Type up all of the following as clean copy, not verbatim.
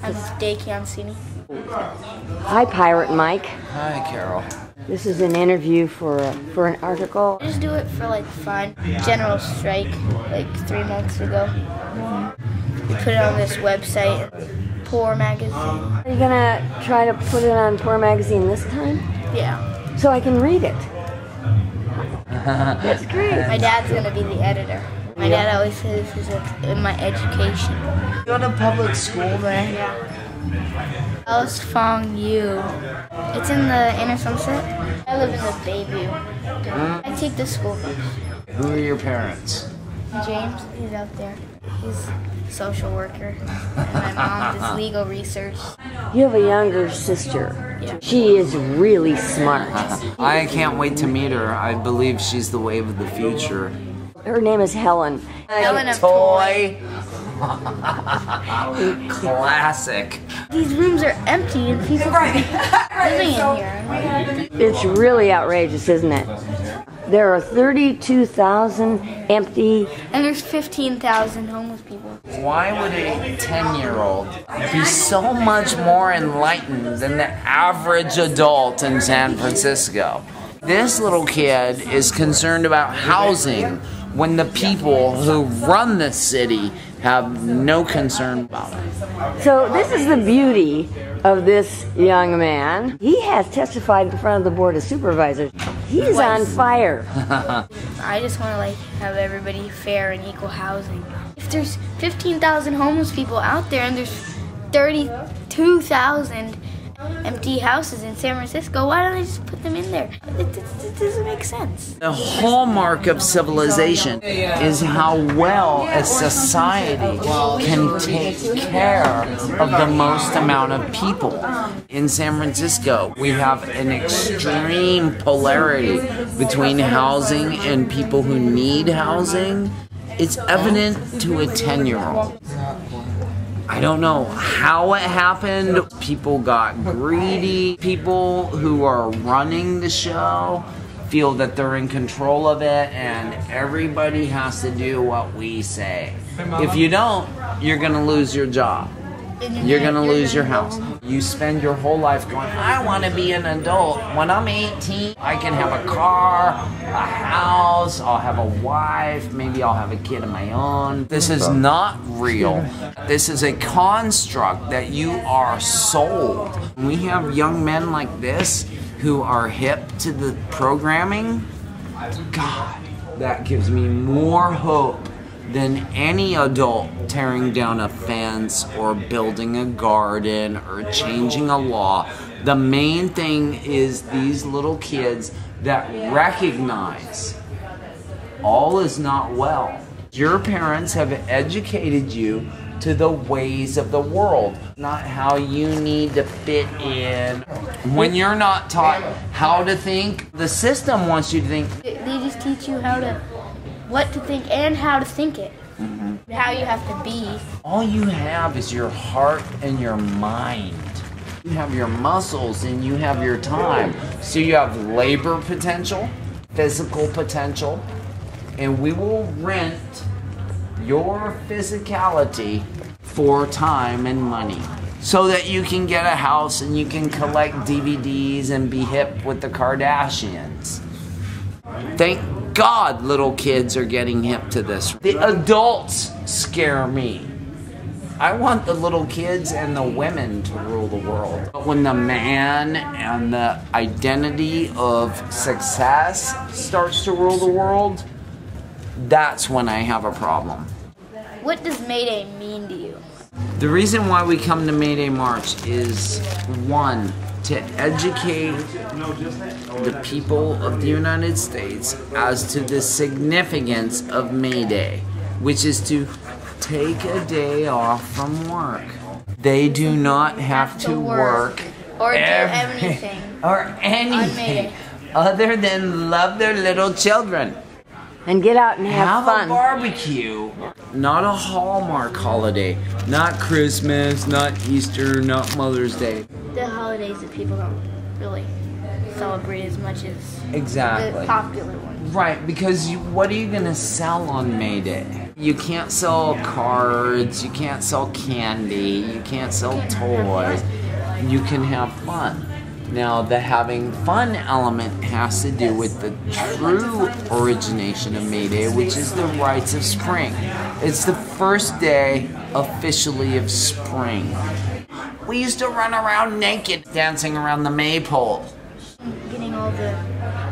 I'm Day Ciancini. Hi, Pirate Mike. Hi, Carol. This is an interview for an article. I just do it for like fun. General strike like 3 months ago. We put it on this website, Poor Magazine. Are you gonna try to put it on Poor Magazine this time? Yeah. So I can read it. That's great. My dad's gonna be the editor. My dad always says he's in my education. You go to public school there? Yeah. Alice Fong Yu. It's in the Inner Sunset. I live in the Bayview. I take the school bus. Who are your parents? James, he's out there. He's a social worker. And my mom does legal research. You have a younger sister. Yeah. She is really smart. I can't wait to meet her. I believe she's the wave of the future. Her name is Helen. Helen of Toy. Classic. These rooms are empty and people are living in here. It's really outrageous, isn't it? There are 32,000 empty. And there's 15,000 homeless people. Why would a 10-year-old be so much more enlightened than the average adult in San Francisco? This little kid is concerned about housing when the people who run the city have no concern about it. So this is the beauty of this young man. He has testified in front of the Board of Supervisors. He's on fire. I just want to like have everybody fair and equal housing. If there's 15,000 homeless people out there and there's 32,000 empty houses in San Francisco, why don't they just put them in there? It doesn't make sense. The hallmark of civilization is how well a society can take care of the most amount of people. In San Francisco, we have an extreme polarity between housing and people who need housing. It's evident to a 10-year-old. I don't know how it happened. People got greedy. People who are running the show feel that they're in control of it and everybody has to do what we say. If you don't, you're gonna lose your job. You're gonna lose your house. You spend your whole life going, I want to be an adult. When I'm 18, I can have a car, a house, I'll have a wife, maybe I'll have a kid of my own. This is not real. This is a construct that you are sold. We have young men like this who are hip to the programming. God, that gives me more hope than any adult tearing down a fence or building a garden or changing a law. The main thing is these little kids that recognize all is not well. Your parents have educated you to the ways of the world, not how you need to fit in. When you're not taught how to think, the system wants you to think. They just teach you what to think and how to think it. How you have to be. All you have is your heart and your mind. You have your muscles and you have your time. So you have labor potential, physical potential, and we will rent your physicality for time and money so that you can get a house and you can collect DVDs and be hip with the Kardashians. Thank God little kids are getting hip to this. The adults scare me. I want the little kids and the women to rule the world. But when the man and the identity of success starts to rule the world, that's when I have a problem. What does May Day mean to you? The reason why we come to May Day March is, one, to educate the people of the United States as to the significance of May Day, which is to take a day off from work. They do not have to work or do anything or anything other than love their little children. And get out and have fun. A barbecue. Not a Hallmark holiday. Not Christmas, not Easter, not Mother's Day. The holidays that people don't really celebrate as much as exactly the popular ones. Right, because what are you going to sell on May Day? You can't sell cards, you can't sell candy, you can't sell toys. You can have fun. Now, the having fun element has to do with the true origination of May Day, which is the rites of spring. It's the first day officially of spring. We used to run around naked, dancing around the maypole. Getting all the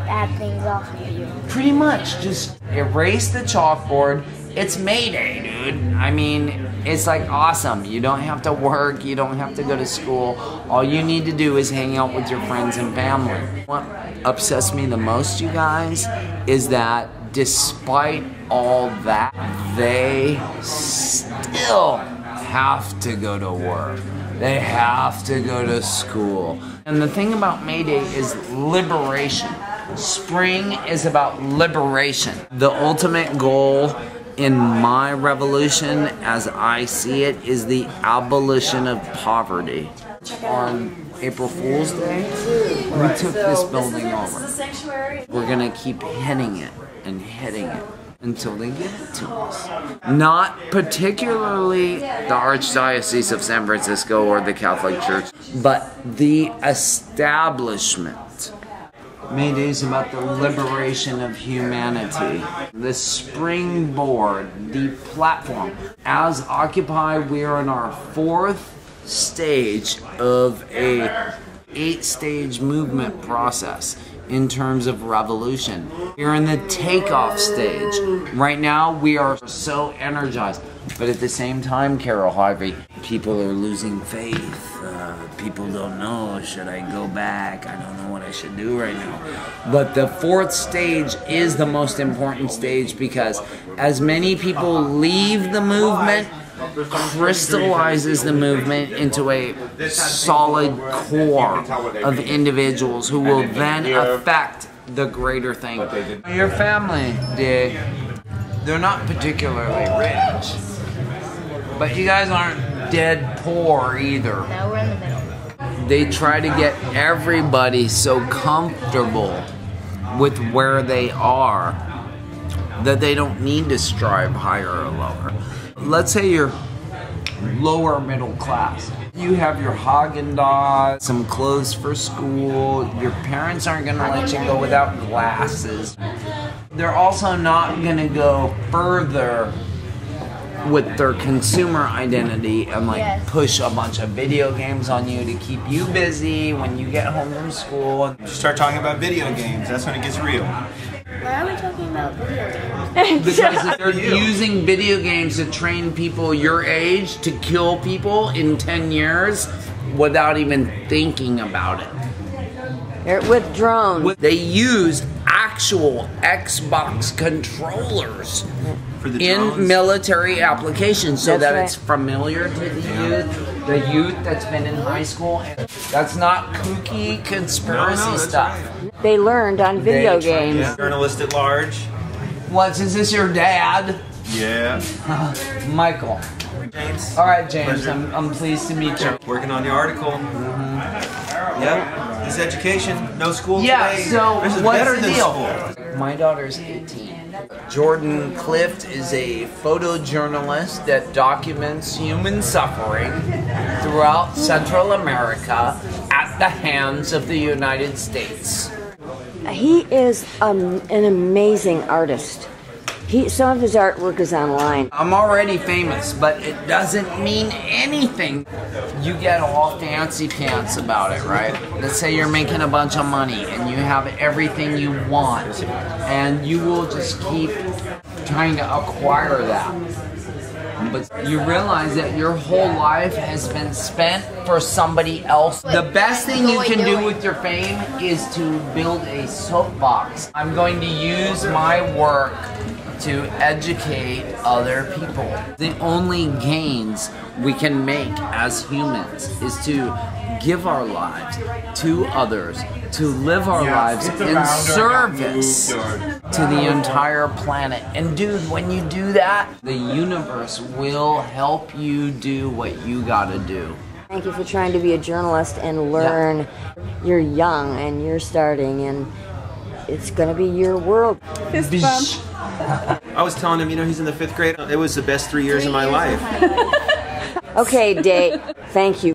bad things off of you. Pretty much, just erase the chalkboard. It's May Day, dude. I mean, it's like awesome. You don't have to work, you don't have to go to school. All you need to do is hang out with your friends and family. What upsets me the most, you guys, is that despite all that, they still have to go to work. They have to go to school. And the thing about May Day is liberation. Spring is about liberation. The ultimate goal in my revolution, as I see it, is the abolition of poverty. On April Fool's Day, we took this building over. We're gonna keep hitting it and hitting it until they give it to us. Not particularly the Archdiocese of San Francisco or the Catholic Church, but the establishment. May Day is about the liberation of humanity. The springboard, the platform. As Occupy, we are in our 4th stage of a 8-stage movement process in terms of revolution. We're in the takeoff stage. Right now, we are so energized. But at the same time, Carol Harvey, people are losing faith. People don't know, should I go back? I don't know what I should do right now. But the 4th stage is the most important stage because as many people leave the movement, crystallizes the movement into a solid core of individuals who will then affect the greater thing. Your family, they're not particularly rich, but you guys aren't dead poor either. Now we're in the middle. They try to get everybody so comfortable with where they are that they don't need to strive higher or lower. Let's say you're lower middle class. You have your Haagen-Dazs, some clothes for school. Your parents aren't gonna let you go without glasses. They're also not gonna go further with their consumer identity and like push a bunch of video games on you to keep you busy when you get home from school. And start talking about video games, that's when it gets real. Why are we talking about video games? Because they're using video games to train people your age to kill people in 10 years without even thinking about it. They're with drones. They use actual Xbox controllers in military applications so that it's familiar to the youth that's been in high school. That's not kooky conspiracy stuff. They learned on video games. Yeah. Journalist at large. What, is this your dad? Yeah. Michael. James. All right, James, I'm pleased to meet you. Working on the article. Yep. This education, no school today. So this is what's better the than deal? school. My daughter's 18. Jordan Clift is a photojournalist that documents human suffering throughout Central America at the hands of the United States. He is an amazing artist. Some of his artwork is online. I'm already famous, but it doesn't mean anything. You get all fancy pants about it, right? Let's say you're making a bunch of money and you have everything you want, and you will just keep trying to acquire that. But you realize that your whole life has been spent for somebody else. The best thing you can do with your fame is to build a soapbox. I'm going to use my work to educate other people. The only gains we can make as humans is to give our lives to others, to live our lives in service to the entire planet. And dude, when you do that, the universe will help you do what you gotta do. Thank you for trying to be a journalist and learn. You're young and you're starting, and it's gonna be your world. Fist bump. I was telling him, you know, he's in the 5th grade. It was the best 3 years of my life. Okay, Dave, thank you.